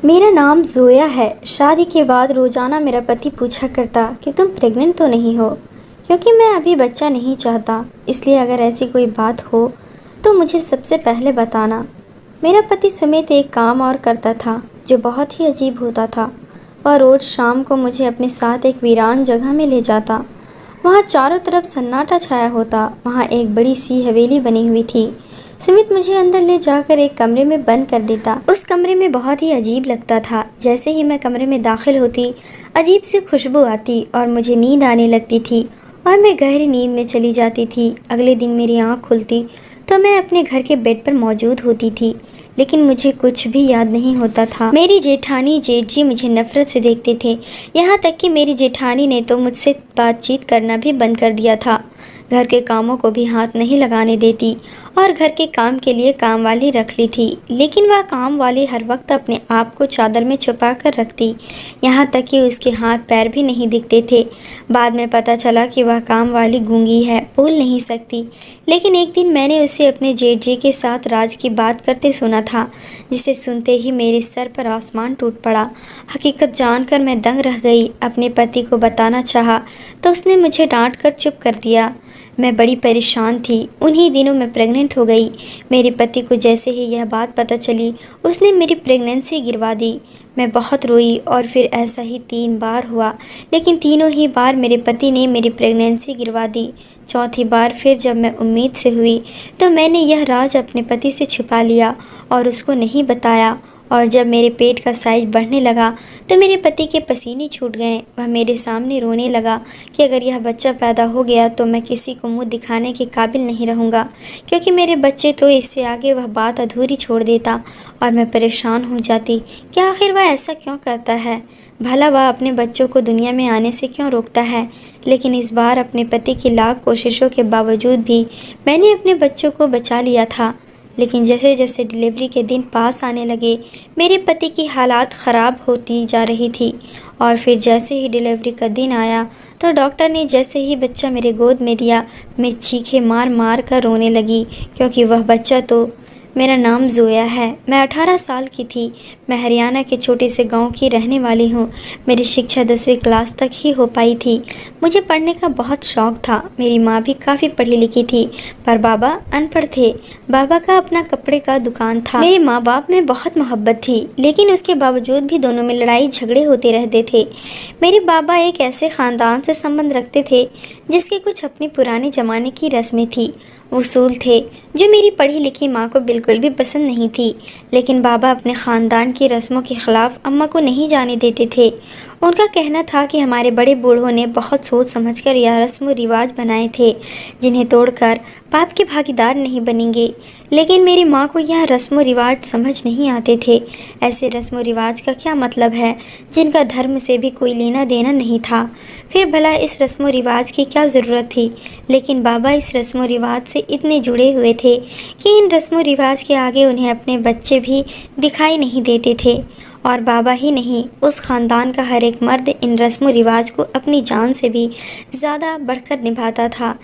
मेरा नाम ज़ोया है। शादी के बाद रोज़ाना मेरा पति पूछा करता कि तुम प्रेग्नेंट तो नहीं हो, क्योंकि मैं अभी बच्चा नहीं चाहता। इसलिए अगर ऐसी कोई बात हो तो मुझे सबसे पहले बताना। मेरा पति सुमित एक काम और करता था जो बहुत ही अजीब होता था। वह रोज़ शाम को मुझे अपने साथ एक वीरान जगह में ले जाता। वहाँ चारों तरफ सन्नाटा छाया होता। वहाँ एक बड़ी सी हवेली बनी हुई थी। सुमित मुझे अंदर ले जाकर एक कमरे में बंद कर देता। उस कमरे में बहुत ही अजीब लगता था। जैसे ही मैं कमरे में दाखिल होती, अजीब सी खुशबू आती और मुझे नींद आने लगती थी और मैं गहरी नींद में चली जाती थी। अगले दिन मेरी आँख खुलती तो मैं अपने घर के बेड पर मौजूद होती थी, लेकिन मुझे कुछ भी याद नहीं होता था। मेरी जेठानी जेठ जी मुझे नफरत से देखते थे। यहाँ तक कि मेरी जेठानी ने तो मुझसे बातचीत करना भी बंद कर दिया था। घर के कामों को भी हाथ नहीं लगाने देती और घर के काम के लिए काम वाली रख ली थी, लेकिन वह काम वाली हर वक्त अपने आप को चादर में छुपा कर रखती। यहाँ तक कि उसके हाथ पैर भी नहीं दिखते थे। बाद में पता चला कि वह काम वाली गूंगी है, बोल नहीं सकती। लेकिन एक दिन मैंने उसे अपने जेठ जी के साथ राज की बात करते सुना था, जिसे सुनते ही मेरे सर पर आसमान टूट पड़ा। हकीकत जानकर मैं दंग रह गई। अपने पति को बताना चाहा तो उसने मुझे डांट कर चुप कर दिया। मैं बड़ी परेशान थी। उन्हीं दिनों मैं प्रेग्नेंट हो गई। मेरे पति को जैसे ही यह बात पता चली, उसने मेरी प्रेगनेंसी गिरवा दी। मैं बहुत रोई और फिर ऐसा ही 3 बार हुआ, लेकिन तीनों ही बार मेरे पति ने मेरी प्रेगनेंसी गिरवा दी। चौथी बार फिर जब मैं उम्मीद से हुई तो मैंने यह राज अपने पति से छुपा लिया और उसको नहीं बताया। और जब मेरे पेट का साइज बढ़ने लगा तो मेरे पति के पसीने छूट गए। वह मेरे सामने रोने लगा कि अगर यह बच्चा पैदा हो गया तो मैं किसी को मुंह दिखाने के काबिल नहीं रहूँगा, क्योंकि मेरे बच्चे तो इससे आगे वह बात अधूरी छोड़ देता। और मैं परेशान हो जाती कि आखिर वह ऐसा क्यों करता है। भला वह अपने बच्चों को दुनिया में आने से क्यों रोकता है। लेकिन इस बार अपने पति की लाख कोशिशों के बावजूद भी मैंने अपने बच्चों को बचा लिया था। लेकिन जैसे जैसे डिलीवरी के दिन पास आने लगे, मेरे पति की हालात ख़राब होती जा रही थी। और फिर जैसे ही डिलीवरी का दिन आया तो डॉक्टर ने जैसे ही बच्चा मेरे गोद में दिया, मैं चीखे मार मार कर रोने लगी, क्योंकि वह बच्चा तो मेरा नाम ज़ोया है। मैं 18 साल की थी। मैं हरियाणा के छोटे से गांव की रहने वाली हूँ। मेरी शिक्षा 10वीं क्लास तक ही हो पाई थी। मुझे पढ़ने का बहुत शौक़ था। मेरी माँ भी काफ़ी पढ़ी लिखी थी, पर बाबा अनपढ़ थे। बाबा का अपना कपड़े का दुकान था। मेरे माँ बाप में बहुत मोहब्बत थी, लेकिन उसके बावजूद भी दोनों में लड़ाई झगड़े होते रहते थे। मेरे बाबा एक ऐसे ख़ानदान से संबंध रखते थे जिसके कुछ अपने पुराने ज़माने की रस्में थी, उसूल थे, जो मेरी पढ़ी लिखी माँ को बिल्कुल भी पसंद नहीं थी। लेकिन बाबा अपने ख़ानदान की रस्मों के ख़िलाफ़ अम्मा को नहीं जाने देते थे। उनका कहना था कि हमारे बड़े बूढ़ों ने बहुत सोच समझकर यह रस्म व रिवाज बनाए थे, जिन्हें तोड़कर पाप के भागीदार नहीं बनेंगे। लेकिन मेरी माँ को यह रस्म व रिवाज समझ नहीं आते थे। ऐसे रस्म व रिवाज का क्या मतलब है जिनका धर्म से भी कोई लेना देना नहीं था। फिर भला इस रस्म व रिवाज की क्या ज़रूरत थी। लेकिन बाबा इस रस्म व रिवाज से इतने जुड़े हुए थे कि इन रस्म व रिवाज के आगे उन्हें अपने बच्चे भी दिखाई नहीं देते थे। और बाबा ही नहीं, उस ख़ानदान का हर एक मर्द इन रस्म व रिवाज को अपनी जान से भी ज़्यादा बढ़कर निभाता था।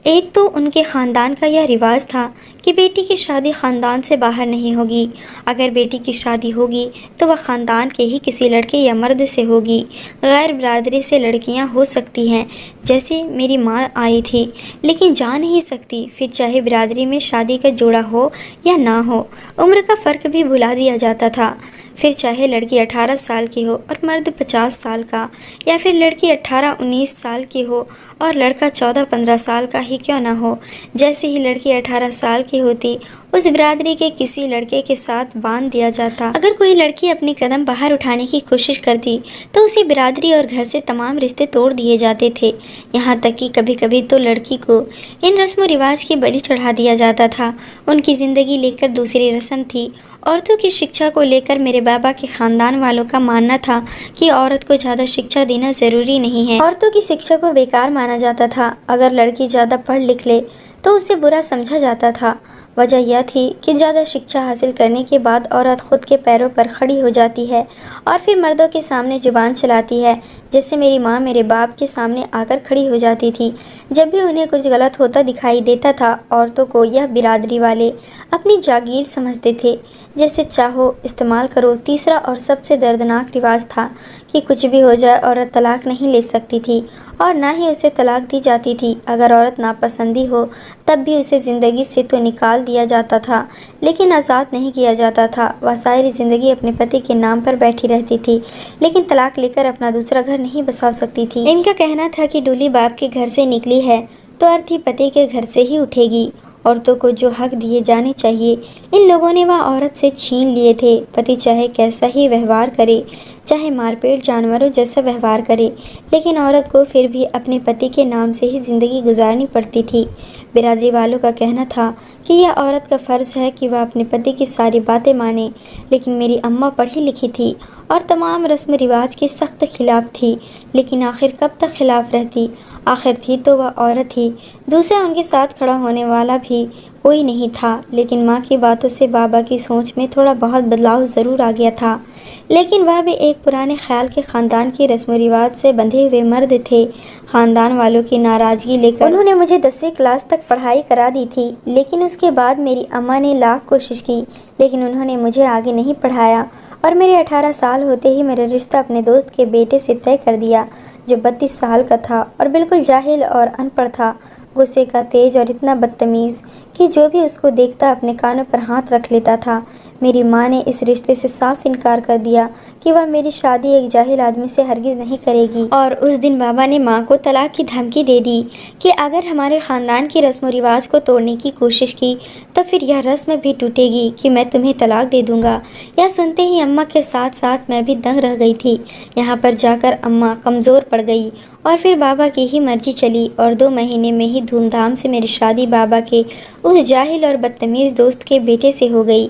एक तो उनके ख़ानदान का यह रिवाज था कि बेटी की शादी ख़ानदान से बाहर नहीं होगी। अगर बेटी की शादी होगी तो वह ख़ानदान के ही किसी लड़के या मर्द से होगी। गैर बिरादरी से लड़कियां हो सकती हैं, जैसे मेरी माँ आई थी, लेकिन जा नहीं सकती। फिर चाहे बिरादरी में शादी का जोड़ा हो या ना हो, उम्र का फ़र्क भी भुला दिया जाता था। फिर चाहे लड़की 18 साल की हो और मर्द 50 साल का, या फिर लड़की 18-19 साल की हो और लड़का 14-15 साल का ही क्यों ना हो। जैसे ही लड़की 18 साल की होती, उस बिरादरी के किसी लड़के के साथ बांध दिया जाता। अगर कोई लड़की अपनी कदम बाहर उठाने की कोशिश करती तो उसी बिरादरी और घर से तमाम रिश्ते तोड़ दिए जाते थे। यहाँ तक कि कभी कभी तो लड़की को इन रस्म रिवाज की बलि चढ़ा दिया जाता था। उनकी ज़िंदगी लेकर दूसरी रस्म थी। औरतों की शिक्षा को लेकर मेरे बाबा के ख़ानदान वालों का मानना था कि औरत को ज़्यादा शिक्षा देना ज़रूरी नहीं है। औरतों की शिक्षा को बेकार माना जाता था। अगर लड़की ज़्यादा पढ़ लिख ले तो उसे बुरा समझा जाता था। वजह यह थी कि ज़्यादा शिक्षा हासिल करने के बाद औरत खुद के पैरों पर खड़ी हो जाती है और फिर मर्दों के सामने जुबान चलाती है। जैसे मेरी माँ मेरे बाप के सामने आकर खड़ी हो जाती थी। जब भी उन्हें कुछ गलत होता दिखाई देता था, औरतों को यह बिरादरी वाले अपनी जागीर समझते थे। जैसे चाहो इस्तेमाल करो। तीसरा और सबसे दर्दनाक रिवाज था कि कुछ भी हो जाए औरत तलाक नहीं ले सकती थी और ना ही उसे तलाक दी जाती थी। अगर औरत नापसंदी हो तब भी उसे ज़िंदगी से तो निकाल दिया जाता था, लेकिन आज़ाद नहीं किया जाता था। वह सारी ज़िंदगी अपने पति के नाम पर बैठी रहती थी, लेकिन तलाक लेकर अपना दूसरा घर नहीं बसा सकती थी। इनका कहना था कि डोली बाप के घर से निकली है तो अर्थी पति के घर से ही उठेगी। औरतों को जो हक दिए जाने चाहिए इन लोगों ने वह औरत से छीन लिए थे। पति चाहे कैसा ही व्यवहार करे, चाहे मारपीट जानवरों जैसा व्यवहार करे, लेकिन औरत को फिर भी अपने पति के नाम से ही ज़िंदगी गुजारनी पड़ती थी। बिरादरी वालों का कहना था कि यह औरत का फ़र्ज़ है कि वह अपने पति की सारी बातें माने, लेकिन मेरी अम्मा पढ़ी लिखी थी और तमाम रस्म रिवाज के सख्त खिलाफ थी। लेकिन आखिर कब तक खिलाफ रहती? आखिर थी तो वह औरत ही, दूसरा उनके साथ खड़ा होने वाला भी कोई नहीं था। लेकिन माँ की बातों से बाबा की सोच में थोड़ा बहुत बदलाव ज़रूर आ गया था, लेकिन वह भी एक पुराने ख्याल के ख़ानदान की रस्म रिवाज से बंधे हुए मर्द थे। ख़ानदान वालों की नाराज़गी लेकर उन्होंने मुझे 10वीं क्लास तक पढ़ाई करा दी थी, लेकिन उसके बाद मेरी अम्मा ने लाख कोशिश की, लेकिन उन्होंने मुझे आगे नहीं पढ़ाया और मेरे 18 साल होते ही मेरा रिश्ता अपने दोस्त के बेटे से तय कर दिया, जो 32 साल का था और बिल्कुल जाहिल और अनपढ़ था। गुस्से का तेज और इतना बदतमीज़ कि जो भी उसको देखता अपने कानों पर हाथ रख लेता था। मेरी माँ ने इस रिश्ते से साफ इनकार कर दिया कि वह मेरी शादी एक जाहिल आदमी से हरगिज़ नहीं करेगी। और उस दिन बाबा ने माँ को तलाक की धमकी दे दी कि अगर हमारे ख़ानदान की रस्म व रिवाज को तोड़ने की कोशिश की तो फिर यह रस्म भी टूटेगी कि मैं तुम्हें तलाक दे दूँगा। यह सुनते ही अम्मा के साथ साथ मैं भी दंग रह गई थी। यहाँ पर जाकर अम्मा कमज़ोर पड़ गई और फिर बाबा की ही मर्जी चली और 2 महीने में ही धूमधाम से मेरी शादी बाबा के उस जाहिल और बदतमीज़ दोस्त के बेटे से हो गई।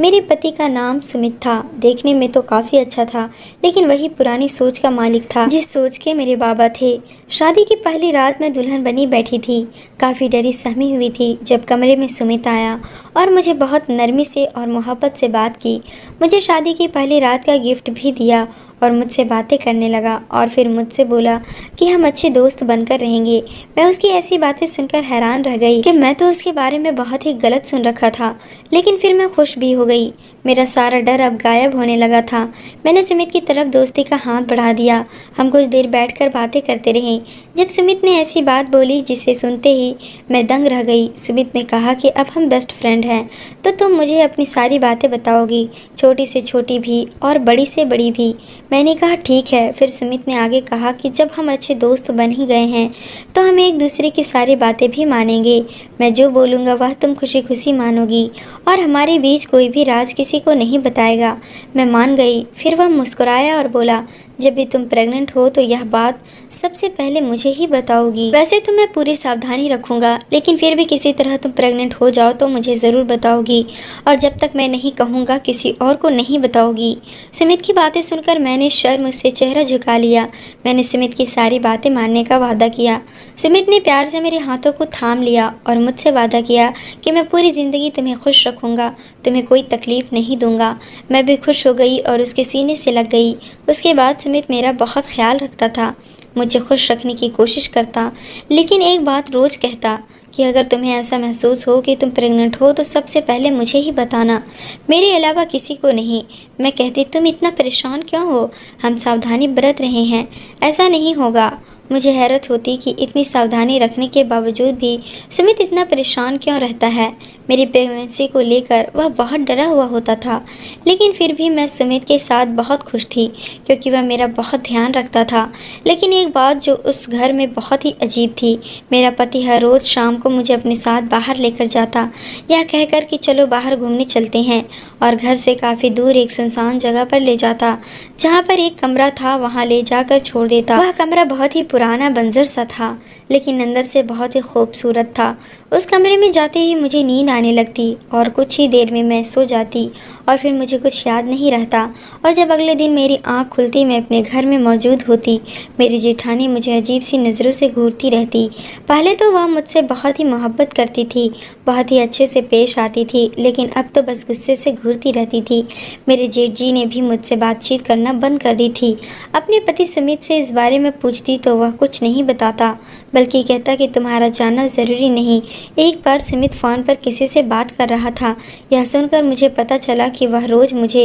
मेरे पति का नाम सुमित था। देखने में तो काफ़ी अच्छा था, लेकिन वही पुरानी सोच का मालिक था जिस सोच के मेरे बाबा थे। शादी की पहली रात मैं दुल्हन बनी बैठी थी, काफ़ी डरी सहमी हुई थी जब कमरे में सुमित आया और मुझे बहुत नरमी से और मोहब्बत से बात की। मुझे शादी की पहली रात का गिफ्ट भी दिया और मुझसे बातें करने लगा और फिर मुझसे बोला कि हम अच्छे दोस्त बनकर रहेंगे। मैं उसकी ऐसी बातें सुनकर हैरान रह गई कि मैं तो उसके बारे में बहुत ही गलत सुन रखा था, लेकिन फिर मैं खुश भी हो गई। मेरा सारा डर अब गायब होने लगा था। मैंने सुमित की तरफ दोस्ती का हाथ बढ़ा दिया। हम कुछ देर बैठकर बातें करते रहे। जब सुमित ने ऐसी बात बोली जिसे सुनते ही मैं दंग रह गई। सुमित ने कहा कि अब हम बेस्ट फ्रेंड हैं, तो तुम मुझे अपनी सारी बातें बताओगी, छोटी से छोटी भी और बड़ी से बड़ी भी। मैंने कहा ठीक है। फिर सुमित ने आगे कहा कि जब हम अच्छे दोस्त बन ही गए हैं तो हम एक दूसरे की सारी बातें भी मानेंगे। मैं जो बोलूँगा वह तुम खुशी खुशी मानोगी और हमारे बीच कोई भी राज किसी को नहीं बताएगा। मैं मान गई। फिर वह मुस्कुराया और बोला, जब भी तुम प्रेग्नेंट हो तो यह बात सबसे पहले मुझे ही बताओगी। वैसे तो मैं पूरी सावधानी रखूँगा, लेकिन फिर भी किसी तरह तुम प्रेग्नेंट हो जाओ तो मुझे ज़रूर बताओगी और जब तक मैं नहीं कहूँगा किसी और को नहीं बताओगी। सुमित की बातें सुनकर मैंने शर्म से चेहरा झुका लिया। मैंने सुमित की सारी बातें मानने का वादा किया। सुमित ने प्यार से मेरे हाथों को थाम लिया और मुझसे वादा किया कि मैं पूरी ज़िंदगी तुम्हें खुश रखूँगा, तुम्हें कोई तकलीफ़ नहीं दूँगा। मैं भी खुश हो गई और उसके सीने से लग गई। उसके बाद सुमित मेरा बहुत ख्याल रखता था, मुझे खुश रखने की कोशिश करता, लेकिन एक बात रोज़ कहता कि अगर तुम्हें ऐसा महसूस हो कि तुम प्रेग्नेंट हो तो सबसे पहले मुझे ही बताना, मेरे अलावा किसी को नहीं। मैं कहती तुम इतना परेशान क्यों हो, हम सावधानी बरत रहे हैं, ऐसा नहीं होगा। मुझे हैरत होती कि इतनी सावधानी रखने के बावजूद भी सुमित इतना परेशान क्यों रहता है। मेरी प्रेगनेंसी को लेकर वह बहुत डरा हुआ होता था, लेकिन फिर भी मैं सुमित के साथ बहुत खुश थी क्योंकि वह मेरा बहुत ध्यान रखता था। लेकिन एक बात जो उस घर में बहुत ही अजीब थी, मेरा पति हर रोज़ शाम को मुझे अपने साथ बाहर लेकर जाता, यह कहकर कि चलो बाहर घूमने चलते हैं, और घर से काफ़ी दूर एक सुनसान जगह पर ले जाता जहाँ पर एक कमरा था, वहाँ ले जाकर छोड़ देता। वह कमरा बहुत ही पुराना बंजर सा था, लेकिन अंदर से बहुत ही खूबसूरत था। उस कमरे में जाते ही मुझे नींद आने लगती और कुछ ही देर में मैं सो जाती और फिर मुझे कुछ याद नहीं रहता। और जब अगले दिन मेरी आंख खुलती मैं अपने घर में मौजूद होती। मेरी जेठानी मुझे अजीब सी नज़रों से घूरती रहती। पहले तो वह मुझसे बहुत ही मोहब्बत करती थी, बहुत ही अच्छे से पेश आती थी, लेकिन अब तो बस गुस्से से घूरती रहती थी। मेरे जेठ जी ने भी मुझसे बातचीत करना बंद कर दी थी। अपने पति सुमित से इस बारे में पूछती तो वह कुछ नहीं बताता। बल्कि कहता कि तुम्हारा जानना ज़रूरी नहीं। एक बार सुमित फ़ोन पर किसी से बात कर रहा था। यह सुनकर मुझे पता चला कि वह रोज़ मुझे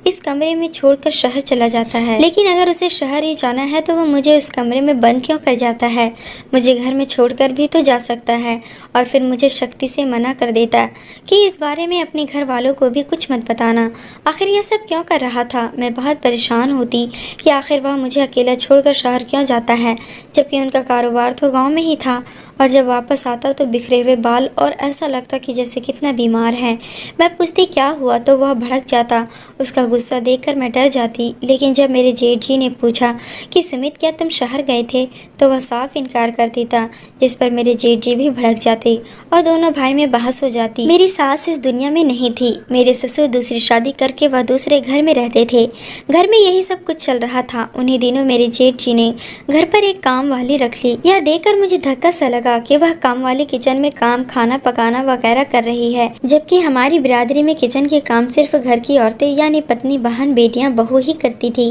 इस कमरे में छोड़कर शहर चला जाता है। लेकिन अगर उसे शहर ही जाना है तो वह मुझे उस कमरे में बंद क्यों कर जाता है? मुझे घर में छोड़कर भी तो जा सकता है। और फिर मुझे सख्ती से मना कर देता कि इस बारे में अपने घर वालों को भी कुछ मत बताना। आखिर यह सब क्यों कर रहा था? मैं बहुत परेशान होती कि आखिर वह मुझे अकेला छोड़कर शहर क्यों जाता है, जबकि उनका कारोबार तो गांव में ही था। और जब वापस आता तो बिखरे हुए बाल और ऐसा लगता कि जैसे कितना बीमार है। मैं पूछती क्या हुआ तो वह भड़क जाता। उसका गुस्सा देखकर मैं डर जाती। लेकिन जब मेरे जेठ जी ने पूछा कि सुमित क्या तुम शहर गए थे, तो वह साफ इनकार कर देता, जिस पर मेरे जेठ जी भी भड़क जाते और दोनों भाई में बहस हो जाती। मेरी सास इस दुनिया में नहीं थी। मेरे ससुर दूसरी शादी करके वह दूसरे घर में रहते थे। घर में यही सब कुछ चल रहा था। उन्हीं दिनों मेरे जेठ जी ने घर पर एक काम वाली रख ली। यह देखकर मुझे धक्का सा लगा कि वह काम वाली किचन में काम, खाना पकाना वगैरह कर रही है, जबकि हमारी बिरादरी में किचन के काम सिर्फ घर की औरतें यानी पत्नी, बहन, बेटियां, बहू ही करती थी।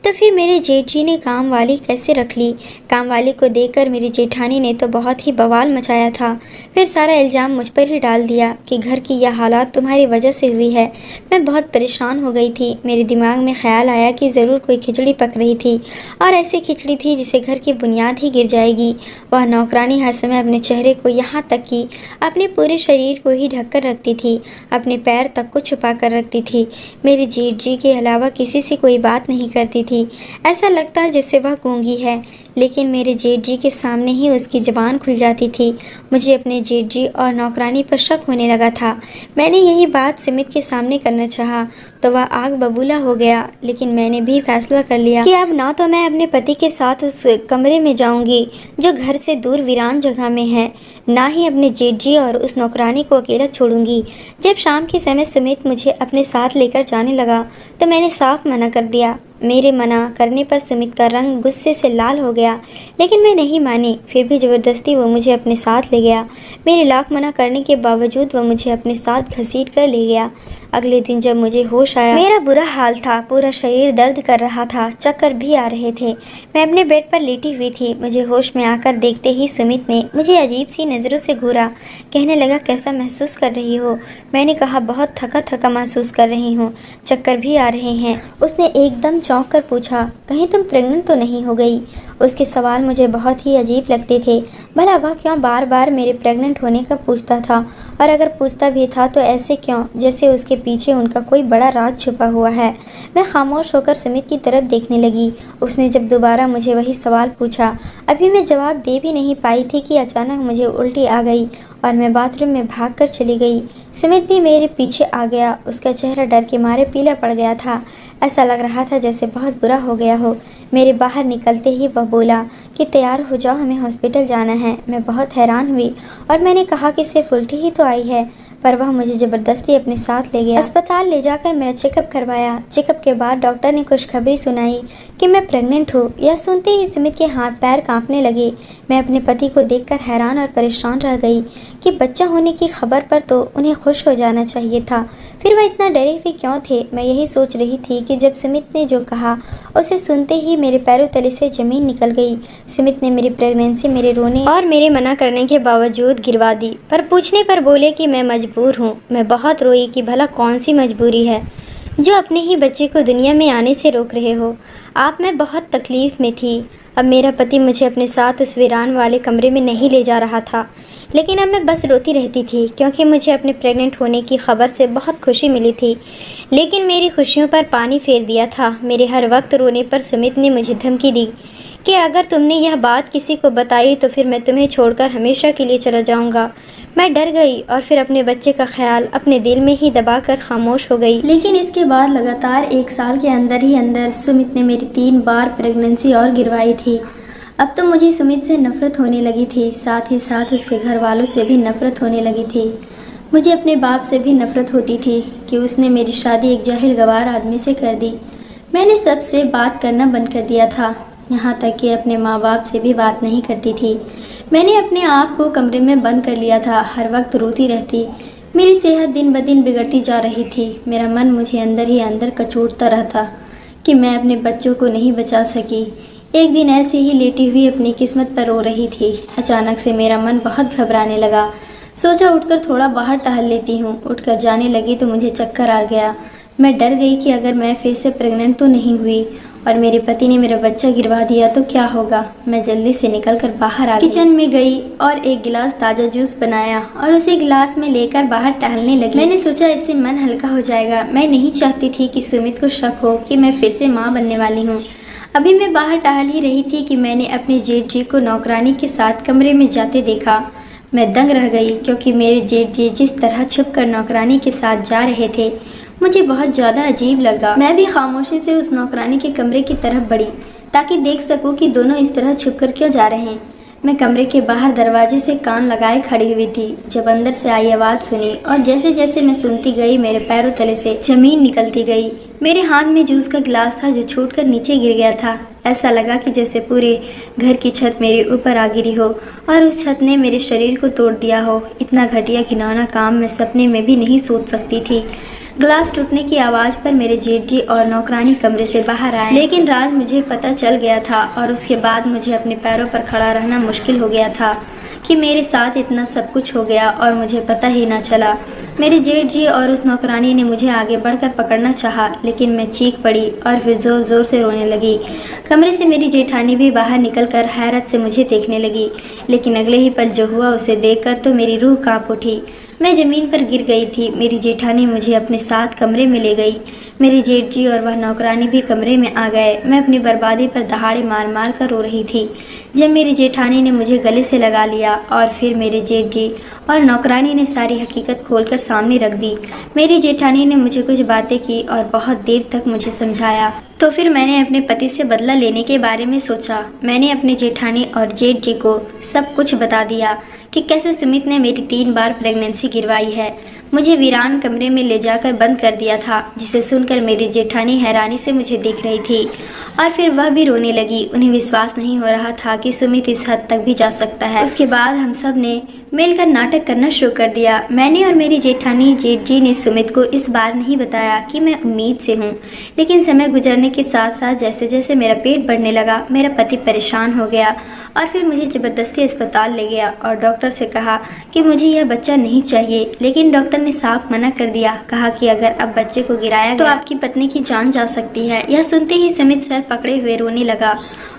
तो फिर मेरे जेठ जी ने काम वाली कैसे रख ली? काम वाली को देखकर मेरी जेठानी ने तो बहुत ही बवाल मचाया था। फिर सारा इल्ज़ाम मुझ पर ही डाल दिया कि घर की यह हालात तुम्हारी वजह से हुई है। मैं बहुत परेशान हो गई थी। मेरे दिमाग में ख्याल आया कि ज़रूर कोई खिचड़ी पक रही थी, और ऐसी खिचड़ी थी जिसे घर की बुनियाद ही गिर जाएगी। वह नौकरानी हर समय अपने चेहरे को, यहाँ तक कि अपने पूरे शरीर को ही ढक कर रखती थी, अपने पैर तक को छुपा कर रखती थी। मेरी जेठ जी के अलावा किसी से कोई बात नहीं करती थी। ऐसा लगता जैसे वह गूंगी है, लेकिन मेरे जेठ जी के सामने ही उसकी ज़बान खुल जाती थी। मुझे अपने जेठ जी और नौकरानी पर शक होने लगा था। मैंने यही बात सुमित के सामने करना चाहा तो वह आग बबूला हो गया। लेकिन मैंने भी फैसला कर लिया कि अब ना तो मैं अपने पति के साथ उस कमरे में जाऊंगी जो घर से दूर वीरान जगह में है, ना ही अपने जेठ जी और उस नौकरानी को अकेला छोड़ूंगी। जब शाम के समय सुमित मुझे अपने साथ लेकर जाने लगा तो मैंने साफ मना कर दिया। मेरे मना करने पर सुमित का रंग गुस्से से लाल हो गया, लेकिन मैं नहीं मानी। फिर भी ज़बरदस्ती वो मुझे अपने साथ ले गया। मेरे लाख मना करने के बावजूद वो मुझे अपने साथ घसीट कर ले गया। अगले दिन जब मुझे होश आया, मेरा बुरा हाल था। पूरा शरीर दर्द कर रहा था, चक्कर भी आ रहे थे। मैं अपने बेड पर लेटी हुई थी। मुझे होश में आकर देखते ही सुमित ने मुझे अजीब सी नज़रों से घूरा। कहने लगा, कैसा महसूस कर रही हो? मैंने कहा, बहुत थका थका महसूस कर रही हूँ, चक्कर भी आ रहे हैं। उसने एकदम चौंक कर पूछा, कहीं तुम प्रेग्नेंट तो नहीं हो गई? उसके सवाल मुझे बहुत ही अजीब लगते थे। भला वह क्यों बार बार मेरे प्रेग्नेंट होने का पूछता था, और अगर पूछता भी था तो ऐसे क्यों, जैसे उसके पीछे उनका कोई बड़ा राज छुपा हुआ है। मैं खामोश होकर सुमित की तरफ देखने लगी। उसने जब दोबारा मुझे वही सवाल पूछा, अभी मैं जवाब दे भी नहीं पाई थी कि अचानक मुझे उल्टी आ गई और मैं बाथरूम में भागकर चली गई। सुमित भी मेरे पीछे आ गया। उसका चेहरा डर के मारे पीला पड़ गया था। ऐसा लग रहा था जैसे बहुत बुरा हो गया हो। मेरे बाहर निकलते ही वह बोला कि तैयार हो जाओ, हमें हॉस्पिटल जाना है। मैं बहुत हैरान हुई और मैंने कहा कि सिर्फ उल्टी ही तो आई है, पर वह मुझे ज़बरदस्ती अपने साथ ले गया। अस्पताल ले जाकर मेरा चेकअप करवाया। चेकअप के बाद डॉक्टर ने खुशखबरी सुनाई कि मैं प्रेग्नेंट हूँ। यह सुनते ही सुमित के हाथ पैर कांपने लगे। मैं अपने पति को देखकर हैरान और परेशान रह गई कि बच्चा होने की खबर पर तो उन्हें खुश हो जाना चाहिए था, फिर वह इतना डरे हुए क्यों थे? मैं यही सोच रही थी कि जब सुमित ने जो कहा उसे सुनते ही मेरे पैरों तले से ज़मीन निकल गई। सुमित ने मेरी प्रेगनेंसी मेरे रोने और मेरे मना करने के बावजूद गिरवा दी, पर पूछने पर बोले कि मैं मजबूर हूँ। मैं बहुत रोई कि भला कौन सी मजबूरी है जो अपने ही बच्चे को दुनिया में आने से रोक रहे हो आप। मैं बहुत तकलीफ़ में थी। अब मेरा पति मुझे अपने साथ उस वीरान वाले कमरे में नहीं ले जा रहा था, लेकिन अब मैं बस रोती रहती थी, क्योंकि मुझे अपने प्रेग्नेंट होने की खबर से बहुत खुशी मिली थी, लेकिन मेरी खुशियों पर पानी फेर दिया था। मेरे हर वक्त रोने पर सुमित ने मुझे धमकी दी कि अगर तुमने यह बात किसी को बताई तो फिर मैं तुम्हें छोड़कर हमेशा के लिए चला जाऊंगा। मैं डर गई और फिर अपने बच्चे का ख्याल अपने दिल में ही दबाकर खामोश हो गई। लेकिन इसके बाद लगातार 1 साल के अंदर ही अंदर सुमित ने मेरी 3 बार प्रेगनेंसी और गिरवाई थी। अब तो मुझे सुमित से नफ़रत होने लगी थी, साथ ही साथ उसके घर वालों से भी नफ़रत होने लगी थी। मुझे अपने बाप से भी नफ़रत होती थी कि उसने मेरी शादी एक जाहिल गवार आदमी से कर दी। मैंने सबसे बात करना बंद कर दिया था, यहाँ तक कि अपने माँ बाप से भी बात नहीं करती थी। मैंने अपने आप को कमरे में बंद कर लिया था, हर वक्त रोती रहती। मेरी सेहत दिन ब दिन बिगड़ती जा रही थी। मेरा मन मुझे अंदर ही अंदर कचोटता रहता कि मैं अपने बच्चों को नहीं बचा सकी। एक दिन ऐसे ही लेटी हुई अपनी किस्मत पर रो रही थी। अचानक से मेरा मन बहुत घबराने लगा। सोचा उठकर थोड़ा बाहर टहल लेती हूँ। उठकर जाने लगी तो मुझे चक्कर आ गया। मैं डर गई कि अगर मैं फिर से प्रेग्नेंट तो नहीं हुई और मेरे पति ने मेरा बच्चा गिरवा दिया तो क्या होगा। मैं जल्दी से निकलकर बाहर आ गई। किचन में गई और एक गिलास ताज़ा जूस बनाया और उसे गिलास में लेकर बाहर टहलने लगी। मैंने सोचा इससे मन हल्का हो जाएगा। मैं नहीं चाहती थी कि सुमित को शक हो कि मैं फिर से माँ बनने वाली हूँ। अभी मैं बाहर टहल ही रही थी कि मैंने अपने जेठ जी को नौकरानी के साथ कमरे में जाते देखा। मैं दंग रह गई क्योंकि मेरे जेठ जी जिस तरह छुपकर नौकरानी के साथ जा रहे थे मुझे बहुत ज़्यादा अजीब लगा। मैं भी खामोशी से उस नौकरानी के कमरे की तरफ बढ़ी ताकि देख सकूं कि दोनों इस तरह छुपकर क्यों जा रहे हैं। मैं कमरे के बाहर दरवाजे से कान लगाए खड़ी हुई थी जब अंदर से आई आवाज़ सुनी और जैसे जैसे मैं सुनती गई मेरे पैरों तले से ज़मीन निकलती गई। मेरे हाथ में जूस का गिलास था जो छूटकर नीचे गिर गया था। ऐसा लगा कि जैसे पूरे घर की छत मेरे ऊपर आ गिरी हो और उस छत ने मेरे शरीर को तोड़ दिया हो। इतना घटिया घिनौना काम मैं सपने में भी नहीं सोच सकती थी। ग्लास टूटने की आवाज़ पर मेरे जेठ जी और नौकरानी कमरे से बाहर आए, लेकिन राज मुझे पता चल गया था और उसके बाद मुझे अपने पैरों पर खड़ा रहना मुश्किल हो गया था कि मेरे साथ इतना सब कुछ हो गया और मुझे पता ही ना चला। मेरे जेठ जी और उस नौकरानी ने मुझे आगे बढ़कर पकड़ना चाहा, लेकिन मैं चीख पड़ी और फिर ज़ोर ज़ोर से रोने लगी। कमरे से मेरी जेठानी भी बाहर निकलकर हैरत से मुझे देखने लगी, लेकिन अगले ही पल जो हुआ उसे देखकर तो मेरी रूह कांप उठी। मैं ज़मीन पर गिर गई थी। मेरी जेठानी मुझे अपने साथ कमरे में ले गई। मेरे जेठ जी और वह नौकरानी भी कमरे में आ गए। मैं अपनी बर्बादी पर दहाड़े मार मार कर रो रही थी जब मेरी जेठानी ने मुझे गले से लगा लिया और फिर मेरे जेठ जी और नौकरानी ने सारी हकीकत खोलकर सामने रख दी। मेरी जेठानी ने मुझे कुछ बातें की और बहुत देर तक मुझे समझाया। तो फिर मैंने अपने पति से बदला लेने के बारे में सोचा। मैंने अपनी जेठानी और जेठ जी को सब कुछ बता दिया कि कैसे सुमित ने मेरी 3 बार प्रेगनेंसी गिरवाई है। मुझे वीरान कमरे में ले जाकर बंद कर दिया था, जिसे सुनकर मेरी जेठानी हैरानी से मुझे देख रही थी और फिर वह भी रोने लगी। उन्हें विश्वास नहीं हो रहा था कि सुमित इस हद तक भी जा सकता है। उसके बाद हम सब ने मिलकर नाटक करना शुरू कर दिया। मैंने और मेरी जेठानी जेठ जी ने सुमित को इस बार नहीं बताया कि मैं उम्मीद से हूँ, लेकिन समय गुजरने के साथ साथ जैसे जैसे मेरा पेट बढ़ने लगा मेरा पति परेशान हो गया और फिर मुझे ज़बरदस्ती अस्पताल ले गया और डॉक्टर से कहा कि मुझे यह बच्चा नहीं चाहिए, लेकिन डॉक्टर ने साफ मना कर दिया। कहा कि अगर अब बच्चे को गिराया तो आपकी पत्नी की जान जा सकती है। यह सुनते ही सुमित सर पकड़े हुए रोने लगा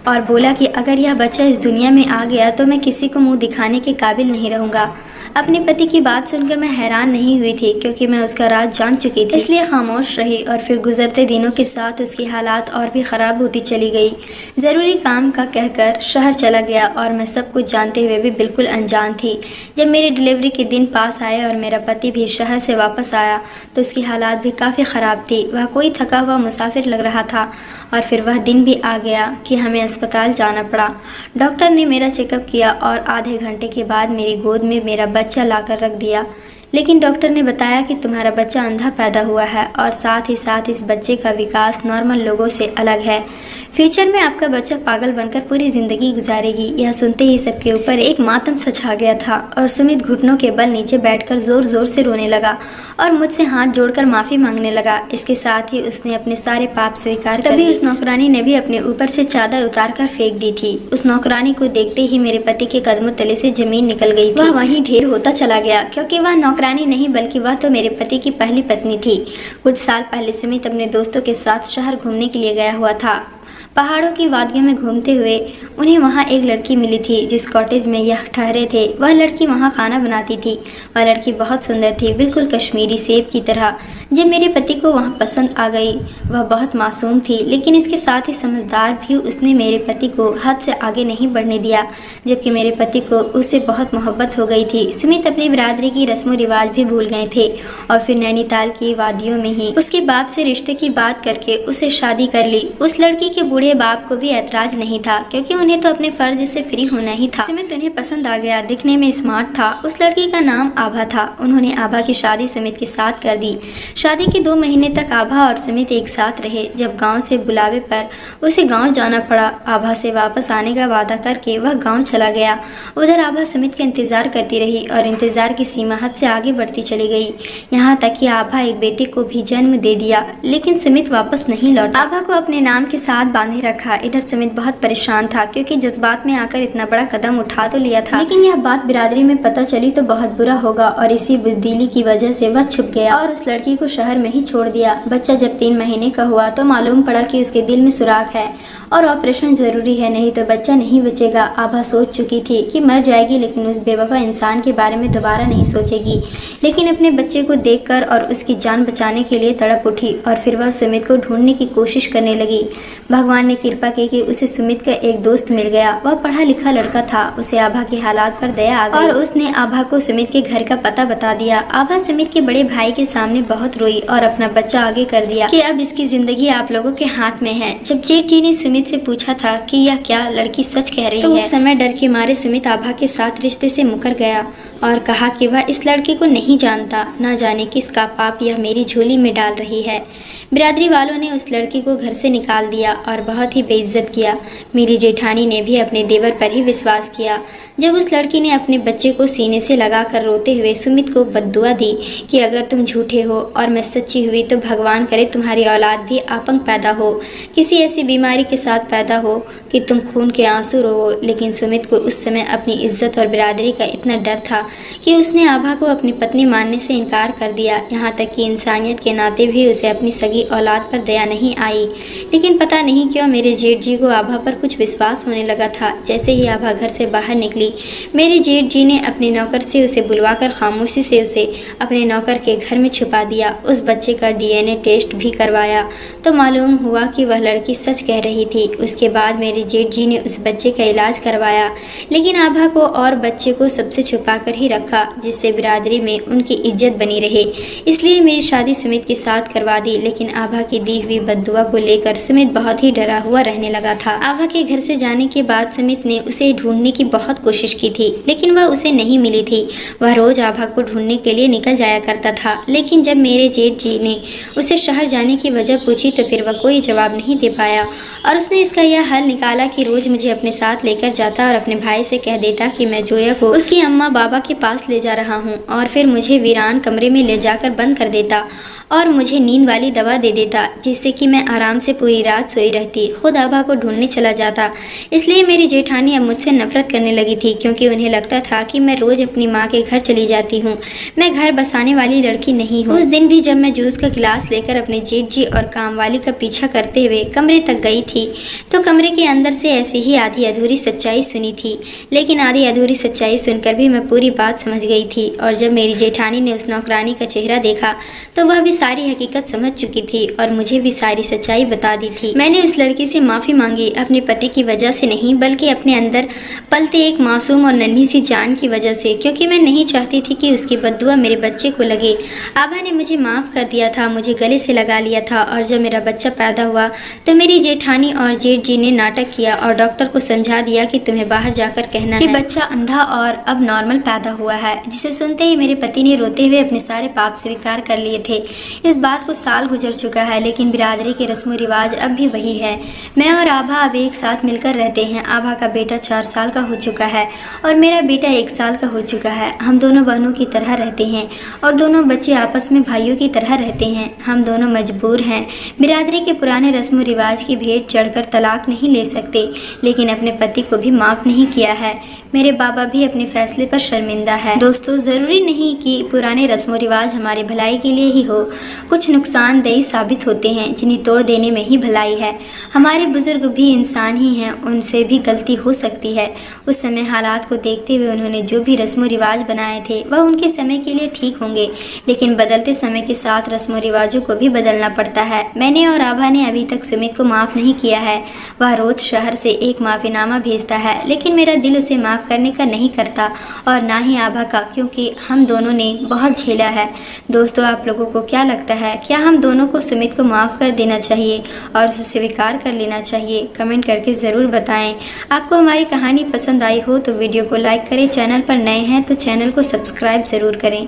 और बोला कि अगर यह बच्चा इस दुनिया में आ गया तो मैं किसी को मुंह दिखाने के काबिल नहीं रहूँगा। अपने पति की बात सुनकर मैं हैरान नहीं हुई थी क्योंकि मैं उसका राज जान चुकी थी, इसलिए खामोश रही और फिर गुजरते दिनों के साथ उसकी हालात और भी ख़राब होती चली गई। ज़रूरी काम का कहकर शहर चला गया और मैं सब कुछ जानते हुए भी बिल्कुल अनजान थी। जब मेरी डिलीवरी के दिन पास आए और मेरा पति भी शहर से वापस आया तो उसकी हालात भी काफ़ी ख़राब थी। वह कोई थका हुआ मुसाफिर लग रहा था और फिर वह दिन भी आ गया कि हमें अस्पताल जाना पड़ा। डॉक्टर ने मेरा चेकअप किया और आधे घंटे के बाद मेरी गोद में मेरा बच्चा लाकर रख दिया, लेकिन डॉक्टर ने बताया कि तुम्हारा बच्चा अंधा पैदा हुआ है और साथ ही साथ इस बच्चे का विकास नॉर्मल लोगों से अलग है। फ्यूचर में आपका बच्चा पागल बनकर पूरी ज़िंदगी गुजारेगी। यह सुनते ही सबके ऊपर एक मातम सा छा गया था और सुमित घुटनों के बल नीचे बैठकर ज़ोर ज़ोर से रोने लगा और मुझसे हाथ जोड़कर माफ़ी मांगने लगा। इसके साथ ही उसने अपने सारे पाप स्वीकार कर लिए। तभी उस नौकरानी ने भी अपने ऊपर से चादर उतार कर फेंक दी थी। उस नौकरानी को देखते ही मेरे पति के कदमों तले से ज़मीन निकल गई। वह वहीं ढेर होता चला गया क्योंकि वह नौकरानी नहीं बल्कि वह तो मेरे पति की पहली पत्नी थी। कुछ साल पहले सुमित अपने दोस्तों के साथ शहर घूमने के लिए गया हुआ था। पहाड़ों की वादियों में घूमते हुए उन्हें वहाँ एक लड़की मिली थी जिस कॉटेज में यह ठहरे थे। वह लड़की वहाँ खाना बनाती थी। वह लड़की बहुत सुंदर थी, बिल्कुल कश्मीरी सेब की तरह। जब मेरे पति को वहाँ पसंद आ गई। वह बहुत मासूम थी लेकिन इसके साथ ही समझदार भी। उसने मेरे पति को हद से आगे नहीं बढ़ने दिया, जबकि मेरे पति को उससे बहुत मोहब्बत हो गई थी। सुमित अपनी बिरादरी की रस्म रिवाज भी भूल गए थे और फिर नैनीताल की वादियों में ही उसके बाप से रिश्ते की बात करके उसे शादी कर ली। उस लड़की के बूढ़े बाप को भी ऐतराज नहीं था क्योंकि उन्हें तो अपने फर्ज से फ्री होना ही था। सुमित उन्हें पसंद आ गया, दिखने में स्मार्ट था। उस लड़की का नाम आभा था। उन्होंने आभा की शादी सुमित के साथ कर दी। शादी के 2 महीने तक आभा और सुमित एक साथ रहे। जब गांव से बुलावे पर उसे गांव जाना पड़ा, आभा से वापस आने का वादा करके वह गांव चला गया। उधर आभा सुमित का इंतजार करती रही और इंतजार की सीमा हद से आगे बढ़ती चली गई। यहाँ तक कि आभा एक बेटे को भी जन्म दे दिया, लेकिन सुमित वापस नहीं लौटा। आभा को अपने नाम के साथ बांधे रखा। इधर सुमित बहुत परेशान था, क्योंकि जज्बात में आकर इतना बड़ा कदम उठा तो लिया था, लेकिन यह बात बिरादरी में पता चली तो बहुत बुरा होगा, और इसी बुज़दिली की वजह से वह छुप गया और उस लड़की को शहर में ही छोड़ दिया। बच्चा जब 3 महीने का हुआ तो मालूम पड़ा कि उसके दिल में सुराख है और ऑपरेशन ज़रूरी है, नहीं तो बच्चा नहीं बचेगा। आभा सोच चुकी थी कि मर जाएगी, लेकिन उस बेवफा इंसान के बारे में दोबारा नहीं सोचेगी। लेकिन अपने बच्चे को देखकर और उसकी जान बचाने के लिए तड़प उठी और फिर वह सुमित को ढूंढने की कोशिश करने लगी। भगवान ने कृपा की कि उसे सुमित का एक दोस्त मिल गया। वह पढ़ा लिखा लड़का था। उसे आभा के हालात पर दया आ गई और उसने आभा को सुमित के घर का पता बता दिया। आभा सुमित के बड़े भाई के सामने बहुत रोई और अपना बच्चा आगे कर दिया कि अब इसकी जिंदगी आप लोगों के हाथ में है। जब जेठ जी ने सुमित से पूछा था कि यह क्या लड़की सच कह रही है, तो उस समय डर के मारे सुमित आभा के साथ रिश्ते से मुकर गया और कहा कि वह इस लड़की को नहीं जानता, ना जाने किसका पाप यह मेरी झोली में डाल रही है। बिरादरी वालों ने उस लड़की को घर से निकाल दिया और बहुत ही बेइज्जत किया। मेरी जेठानी ने भी अपने देवर पर ही विश्वास किया। जब उस लड़की ने अपने बच्चे को सीने से लगाकर रोते हुए सुमित को बद्दुआ दी कि अगर तुम झूठे हो और मैं सच्ची हुई तो भगवान करे तुम्हारी औलाद भी अपंग पैदा हो, किसी ऐसी बीमारी के साथ पैदा हो कि तुम खून के आंसू रो। लेकिन सुमित को उस समय अपनी इज्जत और बिरादरी का इतना डर था कि उसने आभा को अपनी पत्नी मानने से इनकार कर दिया। यहाँ तक कि इंसानियत के नाते भी उसे अपनी सगी औलाद पर दया नहीं आई। लेकिन पता नहीं क्यों मेरे जेठ जी को आभा पर कुछ विश्वास होने लगा था। जैसे ही आभा घर से बाहर निकली, मेरे जेठ जी ने अपने नौकर से उसे बुलवाकर खामोशी से उसे अपने नौकर के घर में छुपा दिया। उस बच्चे का DNA टेस्ट भी करवाया तो मालूम हुआ कि वह लड़की सच कह रही थी। उसके बाद मेरे जेठ जी ने उस बच्चे का इलाज करवाया, लेकिन आभा को और बच्चे को सबसे छुपा कर ही रखा, जिससे बिरादरी में उनकी इज्जत बनी रहे। इसलिए मेरी शादी सुमित के साथ करवा दी। लेकिन आभा की दी हुई बद्दुआ को लेकर सुमित बहुत ही डरा हुआ रहने लगा था। आभा के घर से जाने के बाद सुमित ने उसे ढूंढने की बहुत कोशिश की थी, लेकिन वह उसे नहीं मिली थी। वह रोज आभा को ढूंढने के लिए निकल जाया करता था, लेकिन जब मेरे जेठ जी ने उसे शहर जाने की वजह पूछी तो फिर वह कोई जवाब नहीं दे पाया और उसने इसका यह हल निकाला कि रोज मुझे अपने साथ लेकर जाता और अपने भाई से कह देता कि मैं जोया को उसकी अम्मा बाबा के पास ले जा रहा हूँ, और फिर मुझे वीरान कमरे में ले जाकर बंद कर देता और मुझे नींद वाली दवा दे देता, जिससे कि मैं आराम से पूरी रात सोई रहती। खुद आभा को ढूंढने चला जाता। इसलिए मेरी जेठानी अब मुझसे नफरत करने लगी थी, क्योंकि उन्हें लगता था कि मैं रोज अपनी माँ के घर चली जाती हूँ। मैं घर बसाने वाली लड़की नहीं हूँ। उस दिन भी जब मैं जूस का गिलास लेकर अपने जेठ जी और कामवाली का पीछा करते हुए कमरे तक गई थी, तो कमरे के अंदर से ऐसे ही आधी अधूरी सच्चाई सुनी थी। लेकिन आधी अधूरी सच्चाई सुनकर भी मैं पूरी बात समझ गई थी, और जब मेरी जेठानी ने उस नौकरानी का चेहरा देखा तो वह भी सारी हकीकत समझ चुकी थी और मुझे भी सारी सच्चाई बता दी थी। मैंने उस लड़की से माफ़ी मांगी, अपने पति की वजह से नहीं, बल्कि अपने अंदर पलते एक मासूम और नन्ही सी जान की वजह से, क्योंकि मैं नहीं चाहती थी कि उसकी बद्दुआ मेरे बच्चे को लगे। आभा ने मुझे माफ़ कर दिया था, मुझे गले से लगा लिया था, और जब मेरा बच्चा पैदा हुआ तो मेरी जेठानी और जेठ जी ने नाटक किया और डॉक्टर को समझा दिया कि तुम्हें बाहर जाकर कहना है कि बच्चा अंधा और अब नॉर्मल पैदा हुआ है। जिसे सुनते ही मेरे पति ने रोते हुए अपने सारे पाप स्वीकार कर लिए थे। इस बात को साल गुजर चुका है, लेकिन बिरादरी के रस्म रिवाज अब भी वही है। मैं और आभा अब एक साथ मिलकर रहते हैं। आभा का बेटा 4 साल का हो चुका है और मेरा बेटा 1 साल का हो चुका है। हम दोनों बहनों की तरह रहते हैं और दोनों बच्चे आपस में भाइयों की तरह रहते हैं। हम दोनों मजबूर हैं। बिरादरी के पुराने रस्म रिवाज की भेंट चढ़कर तलाक नहीं ले सकते, लेकिन अपने पति को भी माफ़ नहीं किया है। मेरे बाबा भी अपने फैसले पर शर्मिंदा है। दोस्तों, ज़रूरी नहीं कि पुराने रस्म रिवाज हमारी भलाई के लिए ही हो। कुछ नुकसानदेही साबित होते हैं, जिन्हें तोड़ देने में ही भलाई है। हमारे बुजुर्ग भी इंसान ही हैं, उनसे भी गलती हो सकती है। उस समय हालात को देखते हुए उन्होंने जो भी रस्म रिवाज बनाए थे वह उनके समय के लिए ठीक होंगे, लेकिन बदलते समय के साथ रस्म रिवाजों को भी बदलना पड़ता है। मैंने और आभा ने अभी तक सुमित को माफ़ नहीं किया है। वह रोज़ शहर से एक माफ़ीनामा भेजता है, लेकिन मेरा दिल उसे माफ़ करने का नहीं करता, और ना ही आभा का, क्योंकि हम दोनों ने बहुत झेला है। दोस्तों, आप लोगों को क्या लगता है, क्या हम दोनों को सुमित को माफ़ कर देना चाहिए और उसे स्वीकार कर लेना चाहिए? कमेंट करके ज़रूर बताएं। आपको हमारी कहानी पसंद आई हो तो वीडियो को लाइक करें, चैनल पर नए हैं तो चैनल को सब्सक्राइब ज़रूर करें।